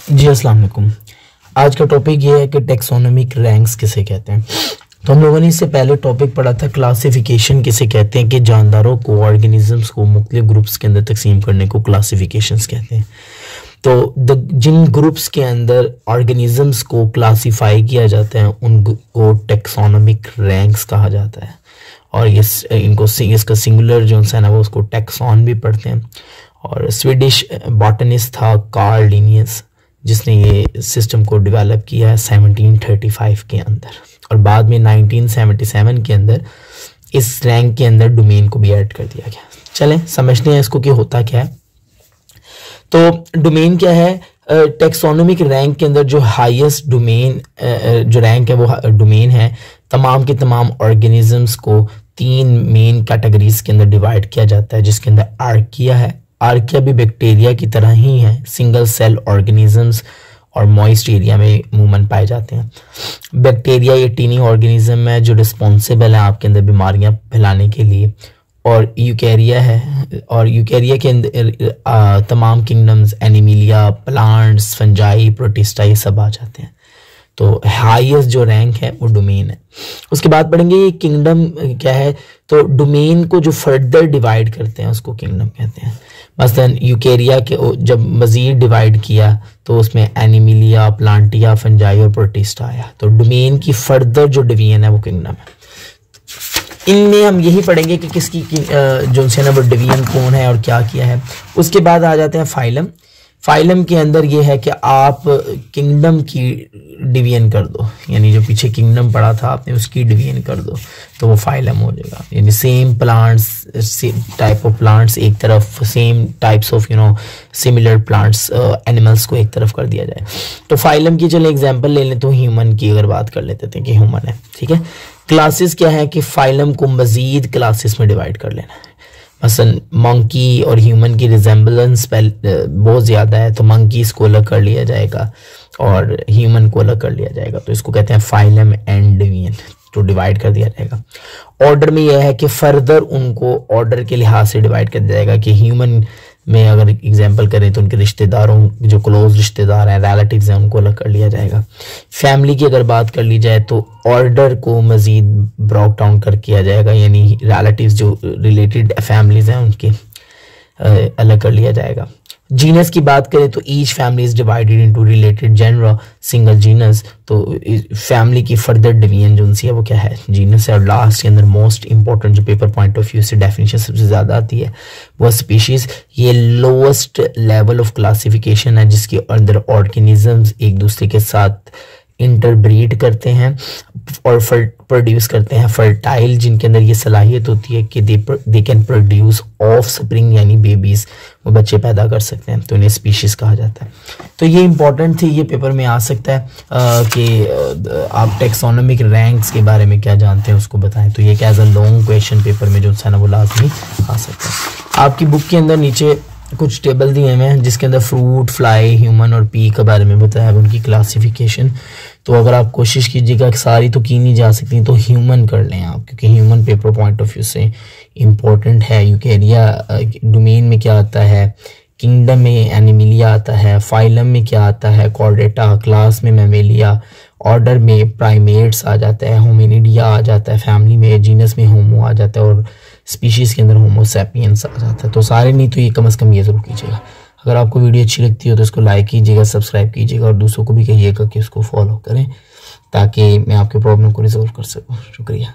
जी अस्सलाम वालेकुम। आज का टॉपिक ये है कि टेक्सोनोमिक रैंक्स किसे कहते हैं। तो हम लोगों ने इससे पहले टॉपिक पढ़ा था क्लासिफिकेशन किसे कहते हैं, कि जानदारों को, ऑर्गेनिजम्स को मुख्तलिफ ग्रुप्स के अंदर तकसीम करने को क्लासिफिकेशंस कहते हैं। तो जिन ग्रुप्स के अंदर ऑर्गेनिजम्स को क्लासीफाई किया जाता है उनको टेक्सोनोमिक रैंक्स कहा जाता है। और इसका सिंगुलर जो है ना वो उसको टेक्सॉन भी पढ़ते हैं। और स्वीडिश बॉटनिस्ट था कार्ल लिनियस, जिसने ये सिस्टम को डेवलप किया है 1735 के अंदर, और बाद में 1977 के अंदर इस रैंक के अंदर डोमेन को भी ऐड कर दिया गया। चलें समझते हैं इसको कि होता क्या है। तो डोमेन क्या है? टेक्सोनोमिक रैंक के अंदर जो हाईएस्ट डोमेन जो रैंक है वो डोमेन है। तमाम के तमाम ऑर्गेनिजम्स को 3 मेन कैटेगरीज के अंदर डिवाइड किया जाता है, जिसके अंदर आर्किया है। आर्किया भी बैक्टीरिया की तरह ही है, सिंगल सेल ऑर्गेनिजम्स और मॉइस्ट एरिया में अमूमन पाए जाते हैं। बैक्टीरिया ये टीनी ऑर्गेनिज्म है जो रिस्पॉन्सिबल है आपके अंदर बीमारियां फैलाने के लिए। और यूकैरिया है, और यूकैरिया के अंदर तमाम kingdoms, Animalia, plants, fungi, protista ये सब आ जाते हैं। तो हाईएस्ट जो रैंक है वो डोमेन है। उसके बाद पढ़ेंगे ये किंगडम क्या है। तो डोमेन को जो फर्दर डिवाइड करते हैं उसको किंगडम कहते हैं। मसलन यूकैरिया के जब मजीद डिवाइड किया तो उसमें एनिमिलिया, प्लांटिया, फंजाई और प्रोटिस्टा आया। तो डोमेन की फर्दर जो डिवीजन है वो किंगडम है। इनमें हम यही पढ़ेंगे कि किसकी जो है ना वो डिवीजन कौन है और क्या किया है। उसके बाद आ जाते हैं फाइलम। फाइलम के अंदर ये है कि आप किंगडम की डिवीजन कर दो, यानी जो पीछे किंगडम पड़ा था आपने उसकी डिवीजन कर दो तो वो फाइलम हो जाएगा। यानी same plants, type of plants एक तरफ, same types of similar plants, animals को एक तरफ कर दिया जाए। तो फाइलम की चले एग्जांपल ले लें तो ह्यूमन की अगर बात कर लेते थे कि ह्यूमन है, ठीक है। क्लासेस क्या है कि फाइलम को मजीद क्लासेस में डिवाइड कर लेना है। मसलन मंकी और ह्यूमन की रिजेंबलेंस बहुत ज़्यादा है तो मंकीज को अलग कर लिया जाएगा और ह्यूमन को अलग कर लिया जाएगा। तो इसको कहते हैं फाइलम एंड डिवीजन, तो डिवाइड कर दिया जाएगा। ऑर्डर में यह है कि फर्दर उनको ऑर्डर के लिहाज से डिवाइड कर दिया जाएगा कि ह्यूमन में अगर एग्जांपल करें तो उनके रिश्तेदारों, जो क्लोज रिश्तेदार हैं, रिलेटिव्स हैं, उनको अलग कर लिया जाएगा। फैमिली की अगर बात कर ली जाए तो ऑर्डर को मजीद ब्रोक डाउन कर किया जाएगा, यानी रिलेटिव्स जो रिलेटेड फैमिलीज हैं उनके अलग कर लिया जाएगा। जीनस की बात करें तो each family is divided into related genera, single genus. तो फैमिली की फर्दर डिवीजन जो है वो क्या है? जीनस है। और लास्ट के अंदर मोस्ट इंपॉर्टेंट जो पेपर पॉइंट ऑफ व्यू से डेफिनेशन सबसे ज़्यादा आती है वो स्पीशीज। ये लोएस्ट लेवल ऑफ क्लासिफिकेशन है जिसके अंदर ऑर्गेनिजम्स एक दूसरे के साथ इंटरब्रीड करते हैं और प्रोड्यूस करते हैं फर्टाइल, जिनके अंदर ये सलाहियत होती है कि they can produce of spring, यानी बेबीज, वो बच्चे पैदा कर सकते हैं। तो इन्हें स्पीशीज कहा जाता है। तो ये इंपॉर्टेंट थी, ये पेपर में आ सकता है कि आप टेक्सोनोमिक रैंक्स के बारे में क्या जानते हैं उसको बताएं। तो ये as a long question paper में जो है ना वो लाजमी आ सकता है। आपकी बुक के अंदर नीचे कुछ टेबल दिए हुए हैं जिसके अंदर फ्रूट, फ्लाई, ह्यूमन और पी के बारे में बताया है, उनकी क्लासिफिकेशन। तो अगर आप कोशिश कीजिएगा कि सारी तो की नहीं जा सकती तो ह्यूमन कर लें आप, क्योंकि human paper point of view से इम्पोर्टेंट है। यूकैरिया डोमेन में क्या आता है, किंगडम में एनिमिलिया आता है, फाइलम में क्या आता है, कॉर्डेटा, क्लास में मैमेलिया, ऑर्डर में प्राइमेट्स आ जाता है, होमिनिडिया आ जाता है, फैमिली में जीनस में होमो आ जाता है और स्पीशीज़ के अंदर होमो सैपियंस आ जाता है। तो सारे नहीं तो ये कम से कम ये ज़रूर कीजिएगा। अगर आपको वीडियो अच्छी लगती हो तो इसको लाइक कीजिएगा, सब्सक्राइब कीजिएगा और दूसरों को भी कहिएगा कि इसको फॉलो करें ताकि मैं आपके प्रॉब्लम को रिजॉल्व कर सकूँ। शुक्रिया।